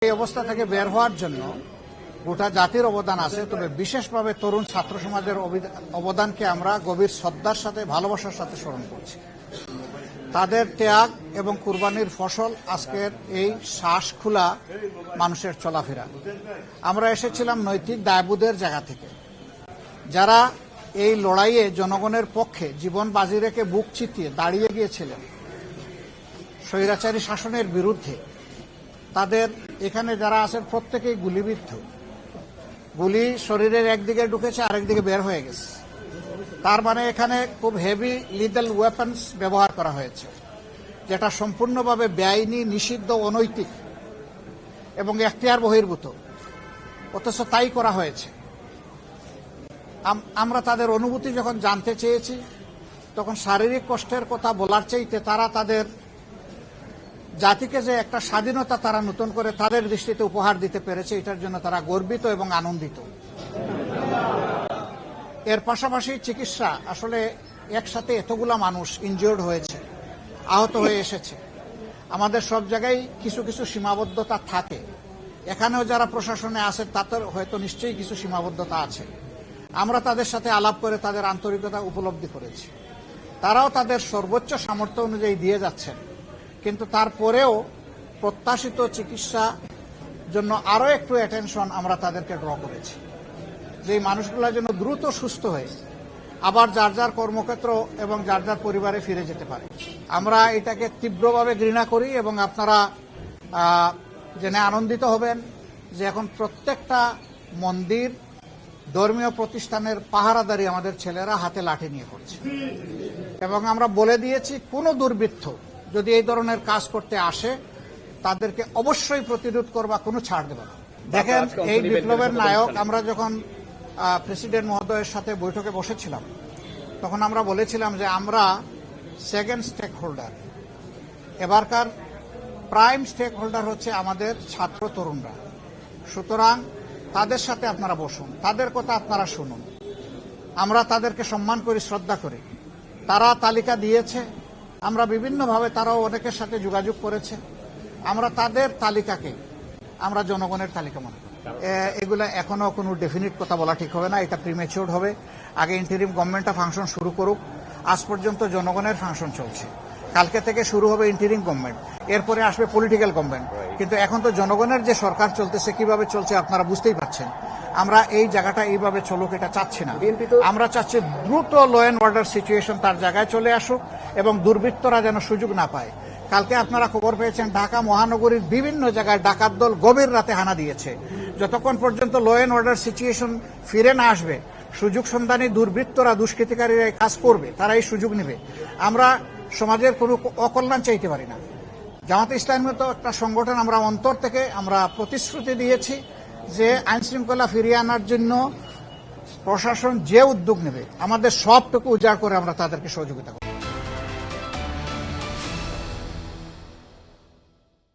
এই অবস্থা থেকে বের হওয়ার জন্য গোটা জাতির অবদান আছে, তবে বিশেষভাবে তরুণ ছাত্র সমাজের অবদানকে আমরা গভীর শ্রদ্ধার সাথে ভালোবাসার সাথে স্মরণ করছি। তাদের ত্যাগ এবং কুরবানির ফসল আজকের এই শ্বাস খোলা মানুষের চলাফেরা। আমরা এসেছিলাম নৈতিক দায়বোধের জায়গা থেকে। যারা এই লড়াইয়ে জনগণের পক্ষে জীবন বাজি রেখে বুক চিতিয়ে দাঁড়িয়ে গিয়েছিলেন স্বৈরাচারী শাসনের বিরুদ্ধে, তাদের এখানে যারা আছেন প্রত্যেকেই গুলিবিদ্ধ। গুলি শরীরের একদিকে ঢুকেছে, আরেকদিকে বের হয়ে গেছে। তার মানে এখানে খুব হেভি লিথেল ওয়েপন্স ব্যবহার করা হয়েছে, যেটা সম্পূর্ণভাবে বেআইনি, নিষিদ্ধ, অনৈতিক এবং এখতিয়ার বহির্ভূত, অথচ তাই করা হয়েছে। আমরা তাদের অনুভূতি যখন জানতে চেয়েছি, তখন শারীরিক কষ্টের কথা বলার চাইতে তারা তাদের জাতিকে যে একটা স্বাধীনতা তারা নতুন করে তাদের দৃষ্টিতে উপহার দিতে পেরেছে, এটার জন্য তারা গর্বিত এবং আনন্দিত। এর পাশাপাশি চিকিৎসা, আসলে একসাথে এতগুলা মানুষ ইনজিওর্ড হয়েছে, আহত হয়ে এসেছে। আমাদের সব জায়গায় কিছু কিছু সীমাবদ্ধতা থাকে। এখানেও যারা প্রশাসনে আছে তাদের হয়তো নিশ্চয়ই কিছু সীমাবদ্ধতা আছে। আমরা তাদের সাথে আলাপ করে তাদের আন্তরিকতা উপলব্ধি করেছি। তারাও তাদের সর্বোচ্চ সামর্থ্য অনুযায়ী দিয়ে যাচ্ছেন, কিন্তু তারপরেও প্রত্যাশিত চিকিৎসা জন্য আরো একটু অ্যাটেনশন আমরা তাদেরকে ড্র করেছি, যে মানুষগুলোর জন্য দ্রুত সুস্থ হয়ে আবার যার যার কর্মক্ষেত্র এবং যার যার পরিবারে ফিরে যেতে পারে। আমরা এটাকে তীব্রভাবে ঘৃণা করি এবং আপনারা জেনে আনন্দিত হবেন যে এখন প্রত্যেকটা মন্দির, ধর্মীয় প্রতিষ্ঠানের পাহারাদারি আমাদের ছেলেরা হাতে লাঠি নিয়ে করছে। এবং আমরা বলে দিয়েছি, কোনো দুর্বৃত্ত যদি এই ধরনের কাজ করতে আসে, তাদেরকে অবশ্যই প্রতিরোধ করবা, কোনো ছাড় দেব না। দেখেন, এই বিপ্লবের নায়ক, আমরা যখন প্রেসিডেন্ট মহোদয়ের সাথে বৈঠকে বসেছিলাম, তখন আমরা বলেছিলাম যে আমরা সেকেন্ড স্টেক হোল্ডার। এবারকার প্রাইম স্টেক হোল্ডার হচ্ছে আমাদের ছাত্র তরুণরা। সুতরাং তাদের সাথে আপনারা বসুন, তাদের কথা আপনারা শুনুন। আমরা তাদেরকে সম্মান করি, শ্রদ্ধা করি। তারা তালিকা দিয়েছে, আমরা বিভিন্নভাবে, তারাও অনেকের সাথে যোগাযোগ করেছে। আমরা তাদের তালিকাকে আমরা জনগণের তালিকা মনে করি। এগুলা এখনো কোনো ডেফিনিট কথা বলা ঠিক হবে না, এটা প্রিমেচিওর হবে। আগে ইন্টারিম গভর্নমেন্টটা ফাংশন শুরু করুক। আজ পর্যন্ত জনগণের ফাংশন চলছে, কালকে থেকে শুরু হবে ইন্টারিম গভর্নমেন্ট, এরপরে আসবে পলিটিক্যাল গভর্নমেন্ট। কিন্তু এখন তো জনগণের যে সরকার চলতেছে, কিভাবে চলছে আপনারা বুঝতেই পারছেন। আমরা এই জায়গাটা এইভাবে চলুক এটা চাচ্ছি না। আমরা চাচ্ছি দ্রুত ল অ্যান্ড অর্ডার সিচুয়েশন তার জায়গায় চলে আসুক এবং দুর্বৃত্তরা যেন সুযোগ না পায়। কালকে আপনারা খবর পেয়েছেন, ঢাকা মহানগরীর বিভিন্ন জায়গায় ডাকাত দল গভীর রাতে হানা দিয়েছে। যতক্ষণ পর্যন্ত ল অ্যান্ড অর্ডার সিচুয়েশন ফিরে না আসবে, সুযোগ সন্ধানী দুর্বৃত্তরা, দুষ্কৃতিকারীরা কাজ করবে, তারা এই সুযোগ নেবে। আমরা সমাজের কোনো অকল্যাণ চাইতে পারি না। জামাতে ইসলামের মতো একটা সংগঠন, আমরা অন্তর থেকে আমরা প্রতিশ্রুতি দিয়েছি যে আইন শৃঙ্খলা ফিরিয়ে আনার জন্য প্রশাসন যে উদ্যোগ নেবে, আমাদের সবটুকু উজাড় করে আমরা তাদেরকে সহযোগিতা করব।